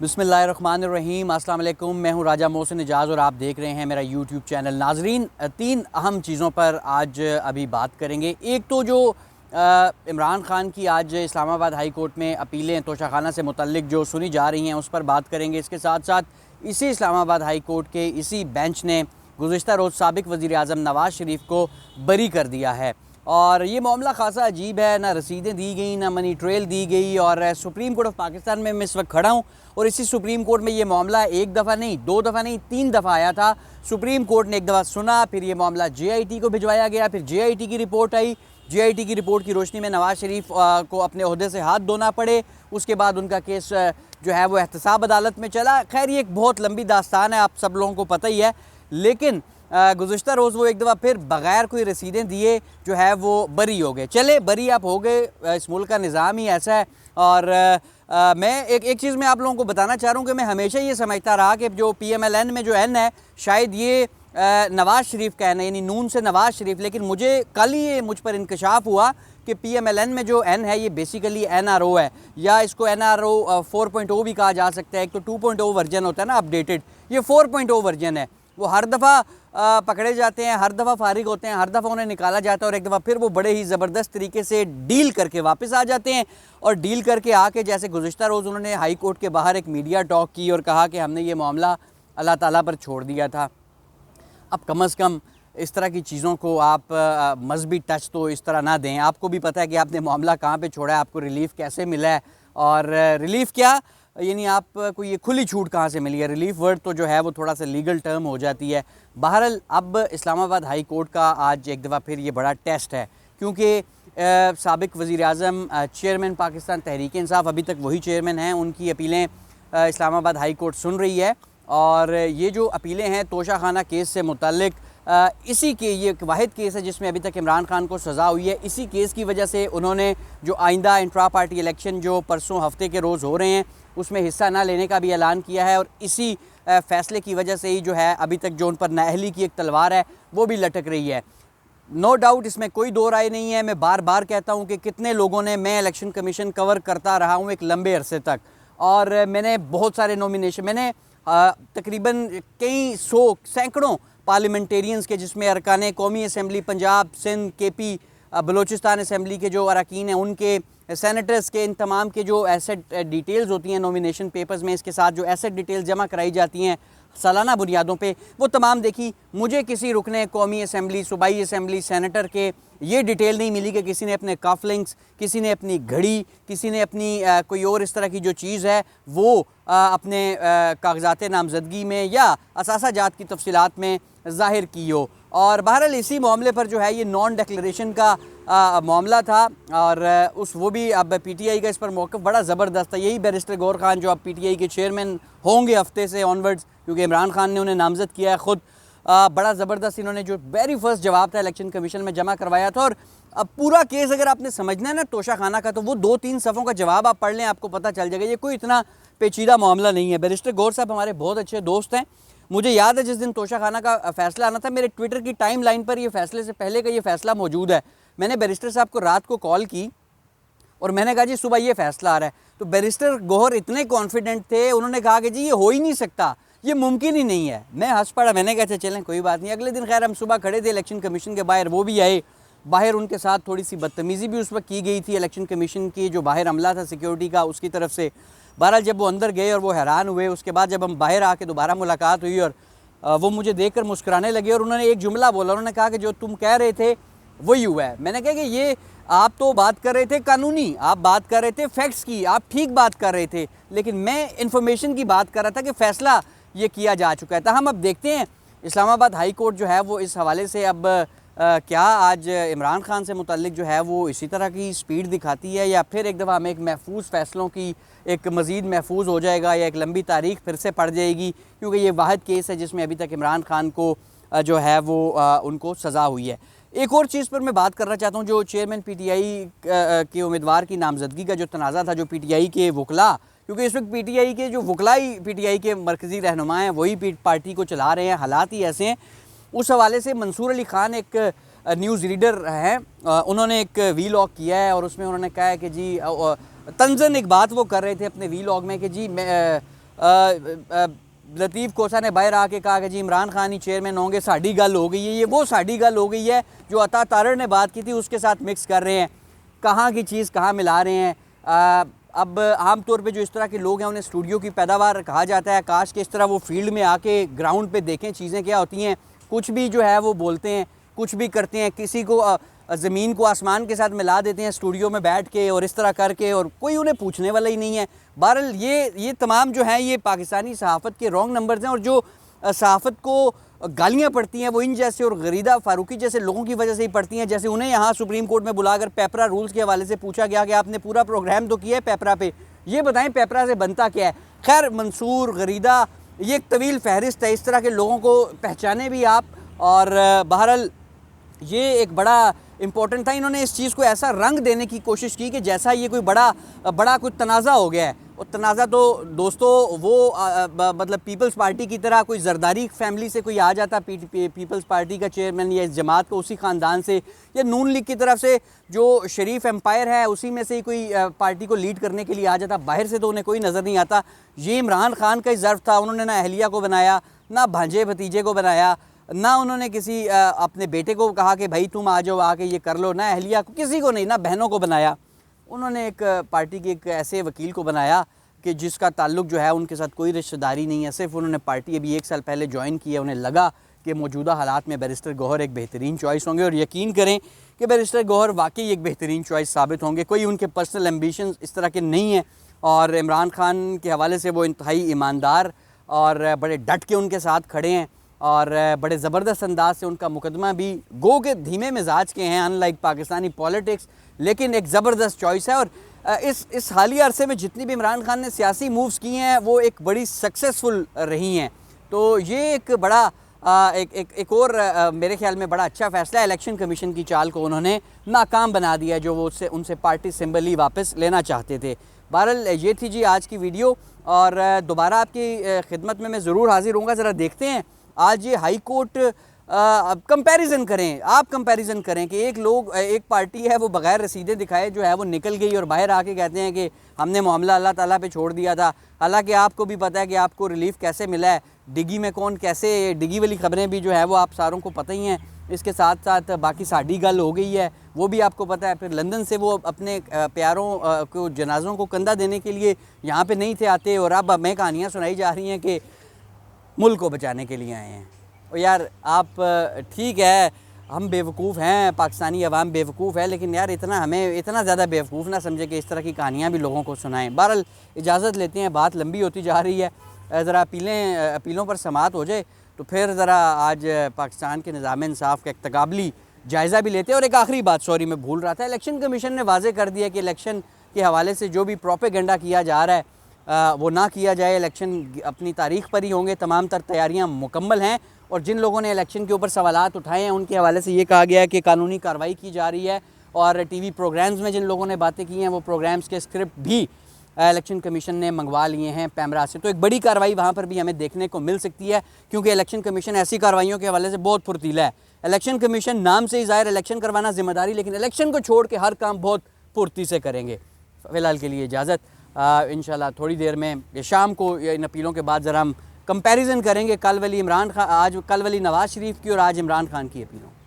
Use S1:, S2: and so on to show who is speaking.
S1: बिस्मिल्लाहिर्रहमानिर्रहीम, अस्सलाम वालेकुम। मैं हूं राजा मोहसिन इजाज़ और आप देख रहे हैं मेरा यूट्यूब चैनल। नाजरीन, तीन अहम चीज़ों पर आज अभी बात करेंगे। एक तो जो इमरान ख़ान की आज इस्लामाबाद हाई कोर्ट में अपीलें तोशाखाना से मुतल्लिक जो सुनी जा रही हैं उस पर बात करेंगे। इसके साथ साथ इसी इस्लामाबाद हाई कोर्ट के इसी बेंच ने गुज़िश्ता रोज़ साबिक़ वज़ीर आज़म नवाज़ शरीफ को बरी कर दिया है और ये मामला खासा अजीब है। ना रसीदें दी गई, ना मनी ट्रेल दी गई और सुप्रीम कोर्ट ऑफ पाकिस्तान में मैं इस वक्त खड़ा हूँ और इसी सुप्रीम कोर्ट में ये मामला एक दफ़ा नहीं, दो दफ़ा नहीं, तीन दफ़ा आया था। सुप्रीम कोर्ट ने एक दफ़ा सुना, फिर ये मामला JIT को भिजवाया गया, फिर JIT की रिपोर्ट आई। JIT की रिपोर्ट की रोशनी में नवाज़ शरीफ को अपने ओहदे से हाथ धोना पड़े। उसके बाद उनका केस जो है वो एहतसाब अदालत में चला। खैर ये एक बहुत लंबी दास्तान है, आप सब लोगों को पता ही है। लेकिन गुज़िश्ता रोज़ वो एक दफ़ा फिर बग़ैर कोई रसीदें दिए जो है वो बरी हो गए। चले बरी आप हो गए, इस मुल्क का निज़ाम ही ऐसा है। और मैं एक चीज़ मैं आप लोगों को बताना चाह रहा हूँ कि मैं हमेशा ये समझता रहा कि जो PMLN में जो N है शायद ये नवाज़ शरीफ का N है, यानी नून से नवाज़ शरीफ। लेकिन मुझे कल ही ये मुझ पर इंकशाफ हुआ कि PMLN में जो N है ये बेसिकली NRO है, या इसको NRO 4.0 भी कहा जा सकता है। एक तो 2.0 वर्जन होता है ना अपडेटेड, ये 4.0 वर्जन है। वो हर दफ़ा पकड़े जाते हैं, हर दफ़ा फारिग होते हैं, हर दफ़ा उन्हें निकाला जाता है और एक दफ़ा फिर वो बड़े ही ज़बरदस्त तरीके से डील करके वापस आ जाते हैं। और डील करके आके जैसे गुज़िश्ता रोज़ उन्होंने हाई कोर्ट के बाहर एक मीडिया टॉक की और कहा कि हमने ये मामला अल्लाह ताला पर छोड़ दिया था। अब कम अज़ कम इस तरह की चीज़ों को आप मजहबी टच तो इस तरह ना दें। आपको भी पता है कि आपने मामला कहाँ पे छोड़ा है, आपको रिलीफ़ कैसे मिला है और रिलीफ़ क्या, यानी आपको ये खुली छूट कहाँ से मिली है। रिलीफ़ वर्ड तो जो है वो थोड़ा सा लीगल टर्म हो जाती है। बहरहाल अब इस्लामाबाद हाई कोर्ट का आज एक दफ़ा फिर ये बड़ा टेस्ट है, क्योंकि साबिक़ वज़ीर आज़म चेयरमैन पाकिस्तान तहरीक इंसाफ अभी तक वही चेयरमैन हैं, उनकी अपीलें इस्लामाबाद हाई कोर्ट सुन रही है। और ये जो अपीलें हैं तोशाखाना केस से मुतल्लिक, इसी के ये एक वाहिद केस है जिसमें अभी तक इमरान खान को सज़ा हुई है। इसी केस की वजह से उन्होंने जो आइंदा इंट्रा पार्टी इलेक्शन जो परसों हफ्ते के रोज़ हो रहे हैं उसमें हिस्सा ना लेने का भी ऐलान किया है। और इसी फ़ैसले की वजह से ही जो है अभी तक जो उन पर नाअहली की एक तलवार है वो भी लटक रही है। नो डाउट, इसमें कोई दो राय नहीं है। मैं बार बार कहता हूँ कि कितने लोगों ने, मैं इलेक्शन कमीशन कवर करता रहा हूँ एक लंबे अरसे तक और मैंने बहुत सारे नॉमिनेशन, मैंने तकरीबन कई सौ सैकड़ों पार्लियामेंटेरियंस के, जिसमें अरकान कौमी assembly Punjab, Sindh, KP, Balochistan assembly के जो अरकान हैं उनके, सेनेटर्स के, इन तमाम के जो एसेट डिटेल्स होती हैं नॉमिनेशन पेपर्स में, इसके साथ जो एसेट डिटेल्स जमा कराई जाती हैं सालाना बुनियादों पे, वो तमाम देखी। मुझे किसी रुकने कौमी असम्बली, सूबाई असम्बली, सेनेटर के ये डिटेल नहीं मिली कि किसी ने अपने कफ लिंक्स, किसी ने अपनी घड़ी, किसी ने अपनी कोई और इस तरह की जो चीज़ है वो अपने कागजात नामजदगी में या असासा जात की तफसीलात में ज़ाहिर की हो। और बहरहाल इसी मामले पर जो है ये नॉन डिक्लेरेशन का मामला था और वो भी अब PTI का इस पर मौक़िफ़ बड़ा ज़बरदस्त है। यही बैरिस्टर गौर खान जो अब PTI के चेयरमैन होंगे हफ्ते से ऑनवर्ड्स, क्योंकि इमरान खान ने उन्हें नामज़द किया है ख़ुद। बड़ा ज़बरदस्त इन्होंने जो वेरी फर्स्ट जवाब था इलेक्शन कमीशन में जमा करवाया था। और अब पूरा केस अगर आपने समझना है ना तोशाखाना का, तो वो 2-3 सफ़ों का जवाब आप पढ़ लें, आपको पता चल जाएगा। ये कोई इतना पेचीदा मामला नहीं है। बैरिस्टर गौर साहब हमारे बहुत अच्छे दोस्त हैं। मुझे याद है जिस दिन तोशाखाना का फ़ैसला आना था, मेरे ट्विटर की टाइम लाइन पर ये फ़ैसले से पहले का ये फ़ैसला मौजूद है। मैंने बैरिस्टर साहब को रात को कॉल की और मैंने कहा जी सुबह ये फ़ैसला आ रहा है। तो बैरिस्टर गौहर इतने कॉन्फिडेंट थे, उन्होंने कहा कि जी ये हो ही नहीं सकता, ये मुमकिन ही नहीं है। मैं हंस पड़ा, मैंने कहा चलें कोई बात नहीं। अगले दिन खैर हम सुबह खड़े थे इलेक्शन कमीशन के बाहर, वो भी आए। बाहर उनके साथ थोड़ी सी बदतमीज़ी भी उस वक्त की गई थी इलेक्शन कमीशन की, जो बाहर अमला था सिक्योरिटी का उसकी तरफ से। बहरहाल जब वो अंदर गए और वो हैरान हुए, उसके बाद जब हम बाहर आके दोबारा मुलाकात हुई और वो मुझे देखकर मुस्कुराने लगे और उन्होंने एक जुमला बोला, उन्होंने कहा कि जो तुम कह रहे थे वही हुआ है। मैंने कहा कि ये आप तो बात कर रहे थे कानूनी, आप बात कर रहे थे फैक्ट्स की, आप ठीक बात कर रहे थे, लेकिन मैं इन्फॉर्मेशन की बात कर रहा था कि फ़ैसला ये किया जा चुका है। तो हम अब देखते हैं इस्लामाबाद हाई कोर्ट जो है वो इस हवाले से अब क्या आज इमरान खान से मुतल्लिक जो है वो इसी तरह की स्पीड दिखाती है या फिर एक दफ़ा हमें एक महफूज फ़ैसलों की एक मज़ीद महफूज हो जाएगा या एक लंबी तारीख फिर से पड़ जाएगी, क्योंकि ये वाहिद केस है जिसमें अभी तक इमरान खान को जो है वो उनको सज़ा हुई है। एक और चीज़ पर मैं बात करना चाहता हूँ, जो चेयरमैन PTI के उम्मीदवार की नामजदगी का जो तनाज़ा था, जो PTI के वकला, क्योंकि इस वक्त PTI के जो वकलाई PTI के मरकज़ी रहनुमा हैं वही पार्टी को चला रहे हैं, हालात ही ऐसे हैं। उस हवाले से मंसूर अली ख़ान एक न्यूज़ रीडर हैं, उन्होंने एक वीलॉग किया है और उसमें उन्होंने कहा है कि जी तंज़न एक बात वो कर रहे थे अपने वीलॉग में कि जी मैं लतीफ़ कोसा ने बाहर आके कहा कि जी इमरान खान ही चेयरमैन होंगे, साड़ी गल हो गई है। ये वो साड़ी गल हो गई है जो अता तारड़ ने बात की थी उसके साथ मिक्स कर रहे हैं, कहाँ की चीज़ कहाँ मिला रहे हैं। अब आम तौर पे जो इस तरह के लोग हैं उन्हें स्टूडियो की पैदावार कहा जाता है। काश कि इस तरह वो फील्ड में आके ग्राउंड पे देखें चीज़ें क्या होती हैं। कुछ भी जो है वो बोलते हैं, कुछ भी करते हैं, किसी को ज़मीन को आसमान के साथ मिला देते हैं स्टूडियो में बैठ के और इस तरह करके, और कोई उन्हें पूछने वाला ही नहीं है। बहरहाल ये तमाम जो है ये पाकिस्तानी सहाफ़त के रॉन्ग नंबर्स हैं, और जो सहाफ़त को गालियाँ पड़ती हैं वो इन जैसे और गरीदा फ़ारूकी जैसे लोगों की वजह से ही पड़ती हैं। जैसे उन्हें यहाँ सुप्रीम कोर्ट में बुलाकर पेपरा रूल्स के हवाले से पूछा गया कि आपने पूरा प्रोग्राम तो किया है पेपरा पे, ये बताएं पेपरा से बनता क्या है। खैर, मंसूर, गरीदा, ये एक तवील फहरिस्त है, इस तरह के लोगों को पहचाने भी आप। और बहरहाल ये एक बड़ा इम्पोर्टेंट था। इन्होंने इस चीज़ को ऐसा रंग देने की कोशिश की कि जैसा ये कोई बड़ा कोई तनाज़ा हो गया है। और तनाज़ा तो दोस्तों वो मतलब पीपल्स पार्टी की तरह कोई जरदारी फैमिली से कोई आ जाता पीपल्स पार्टी का चेयरमैन, या इस जमात को उसी ख़ानदान से, या नून लीग की तरफ से जो शरीफ एम्पायर है उसी में से ही कोई पार्टी को लीड करने के लिए आ जाता। बाहर से तो उन्हें कोई नज़र नहीं आता। ये इमरान खान का ही ज़र्फ था। उन्होंने ना अहलिया को बनाया, ना भांजे भतीजे को बनाया, ना उन्होंने किसी अपने बेटे को कहा कि भाई तुम आ जाओ आके ये कर लो, ना अहलिया को, किसी को नहीं, ना बहनों को बनाया। उन्होंने एक पार्टी के एक ऐसे वकील को बनाया कि जिसका ताल्लुक जो है उनके साथ कोई रिश्तेदारी नहीं है। सिर्फ उन्होंने पार्टी अभी 1 साल पहले ज्वाइन की है। उन्हें लगा कि मौजूदा हालात में बैरिस्टर गौहर एक बेहतरीन चॉइस होंगे, और यकीन करें कि बैरिस्टर गौहर वाकई एक बेहतरीन चॉइस साबित होंगे। कोई उनके पर्सनल एम्बिशन इस तरह के नहीं हैं, और इमरान खान के हवाले से वो इंतहाई ईमानदार और बड़े डट के उनके साथ खड़े हैं, और बड़े ज़बरदस्त अंदाज से उनका मुकदमा भी गो के धीमे मिजाज के हैं, अनलाइक पाकिस्तानी पॉलिटिक्स, लेकिन एक ज़बरदस्त चॉइस है। और इस हालिया अरसे में जितनी भी इमरान खान ने सियासी मूव्स की हैं वो एक बड़ी सक्सेसफुल रही हैं। तो ये एक बड़ा एक और मेरे ख्याल में बड़ा अच्छा फ़ैसला है। इलेक्शन कमीशन की चाल को उन्होंने नाकाम बना दिया जो वो उनसे पार्टी सिंबल ही वापस लेना चाहते थे। बहरहाल ये थी जी आज की वीडियो, और दोबारा आपकी खिदमत में मैं ज़रूर हाजिर हूँगा। ज़रा देखते हैं आज ये हाई कोर्ट कंपैरिजन करें, आप कंपैरिजन करें कि एक पार्टी है वो बग़ैर रसीदें दिखाए जो है वो निकल गई, और बाहर आके कहते हैं कि हमने मामला अल्लाह ताला पे छोड़ दिया था। हालांकि आपको भी पता है कि आपको रिलीफ कैसे मिला है, डिगी में कौन कैसे, डिगी वाली ख़बरें भी जो है वो आप सारों को पता ही हैं। इसके साथ साथ बाकी साड़ी गल हो गई है वो भी आपको पता है। फिर लंदन से वो अपने प्यारों को जनाज़ों को कंधा देने के लिए यहाँ पे नहीं थे आते, और अब हमें कहानियाँ सुनाई जा रही हैं कि मुल्क को बचाने के लिए आए हैं। और यार आप ठीक है, हम बेवकूफ़ हैं, पाकिस्तानी अवाम बेवकूफ़ है, लेकिन यार हमें इतना ज़्यादा बेवकूफ़ ना समझे कि इस तरह की कहानियाँ भी लोगों को सुनाएं। बहरहाल इजाज़त लेते हैं, बात लंबी होती जा रही है। ज़रा अपीलों पर समात हो जाए तो फिर ज़रा आज पाकिस्तान के निज़ाम इंसाफ़ का एक तकाबली जायज़ा भी लेते हैं। और एक आखिरी बात, सॉरी मैं भूल रहा था, इलेक्शन कमीशन ने वाज़े कर दिया कि इलेक्शन के हवाले से जो भी प्रोपेगेंडा किया जा रहा है वो ना किया जाए। इलेक्शन अपनी तारीख़ पर ही होंगे, तमाम तर तैयारियाँ मुकम्मल हैं, और जिन लोगों ने इलेक्शन के ऊपर सवालात उठाए हैं उनके हवाले से ये कहा गया है कि कानूनी कार्रवाई की जा रही है। और टीवी प्रोग्राम्स में जिन लोगों ने बातें की हैं वो प्रोग्राम्स के स्क्रिप्ट भी इलेक्शन कमीशन ने मंगवा लिए हैं पैमरा से। तो एक बड़ी कार्रवाई वहाँ पर भी हमें देखने को मिल सकती है, क्योंकि इलेक्शन कमीशन ऐसी कार्रवाइयों के हवाले से बहुत फुर्तीला है। इलेक्शन कमीशन नाम से ही ज़ाहिर इलेक्शन करवाना जिम्मेदारी, लेकिन इलेक्शन को छोड़ के हर काम बहुत फुर्ती से करेंगे। फ़िलहाल के लिए इजाज़त, इंशाल्लाह थोड़ी देर में शाम को इन अपीलों के बाद ज़रा हम कंपैरिजन करेंगे कल वाली नवाज़ शरीफ की और आज इमरान खान की अपीलों।